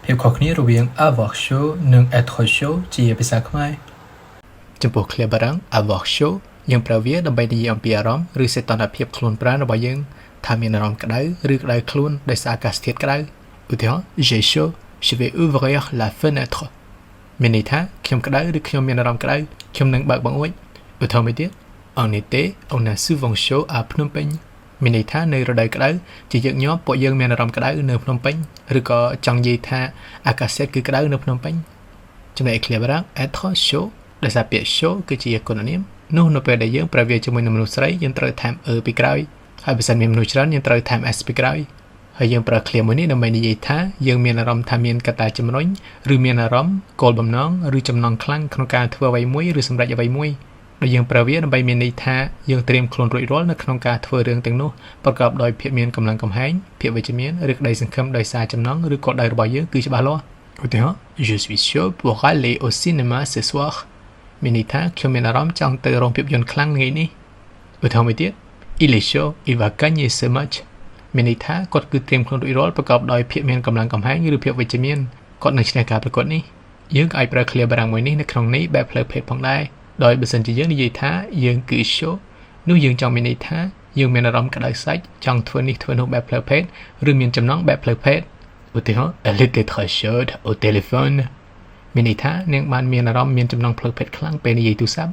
ភាពខុសគ្នារវាង avoir chaud និង être chaud ជាភាសាខ្មែរចំពោះ clear បារាំង avoir chaud យើងប្រើវាដើម្បីនិយាយអំពីអារម្មណ៍ឬសីតុណ្ហភាពខ្លួនប្រាណរបស់យើងថាមានអារម្មណ៍ក្តៅឬក្តៅខ្លួនដោយសារអាកាសធាតុក្តៅឧទាហរណ៍ j'ai chaud je vais ouvrir la fenêtre មានន័យថាខ្ញុំក្តៅឬខ្ញុំមានអារម្មណ៍ក្តៅខ្ញុំនឹងបើកបង្អួចឧទាហរណ៍មួយទៀត en été on a souvent chaud à Phnom Penh មានន័យថានៅរដូវក្តៅជាយើងញាប់ពួកយើងមានអារម្មណ៍ក្តៅនៅភ្នំពេញឬក៏ចង់និយាយថាអាកាសធាតុគឺក្តៅនៅភ្នំពេញចំណែក clear បារាំង être chaud ដោយសារពាក្យ chaud គឺជាគុណនាមនោះនៅពេលដែលយើងប្រើវាជាមួយនឹងមនុស្សស្រីយើងត្រូវថែម ពីក្រោយហើយបើសិនមានមនុស្សច្រើនយើងត្រូវថែម s ពីក្រោយហើយយើងប្រើ clear មួយនេះដើម្បីនិយាយថាយើងមានអារម្មណ៍ថាមានកត្តាជំរុញឬមានអារម្មណ៍គោលបំណងឬចំណងខ្លាំងក្នុងការធ្វើអ្វីមួយឬសម្រេចអ្វីមួយដោយយើងប្រើវាដើម្បីមានន័យថាយើងត្រៀមខ្លួនរួចរាល់នៅក្នុងការធ្វើរឿងទាំងនោះប្រកបដោយភាពមានកម្លាំងកំហែងភាពវិជ្ជមានឬក្តីសង្ឃឹមដោយសារចំណងឬគោលដៅរបស់យើងគឺច្បាស់លាស់ឧទាហរណ៍ je suis chaud pour aller au cinéma ce soir មានន័យថាខ្ញុំមានអារម្មណ៍ចង់ទៅរោងភាពយន្តខ្លាំងថ្ងៃនេះឧទាហរណ៍មួយទៀត il est chaud il va gagner ce match មានន័យថាគាត់គឺត្រៀមខ្លួនរួចរាល់ប្រកបដោយភាពមានកម្លាំងកំហែងឬភាពវិជ្ជមានគាត់នឹងឈ្នះការប្រកួតនេះយើងក៏អាចប្រើ clear បារាំងមួយនេះនៅក្នុងនេះបែបផ្លូវភេទផងដែរដោយបើសិនជាយើងនិយាយថាយើងគឺ chaud នោះយើងចង់មានន័យថាយើងមានអារម្មណ៍ក្តៅសាច់ចង់ធ្វើនេះធ្វើនោះបែបផ្លូវភេទឬមានចំណងបែបផ្លូវភេទឧទាហរណ៍ elle était très chaude au téléphone មានន័យថានាងបានមានអារម្មណ៍មានចំណងផ្លូវភេទខ្លាំងពេលនិយាយទូរស័ព្ទ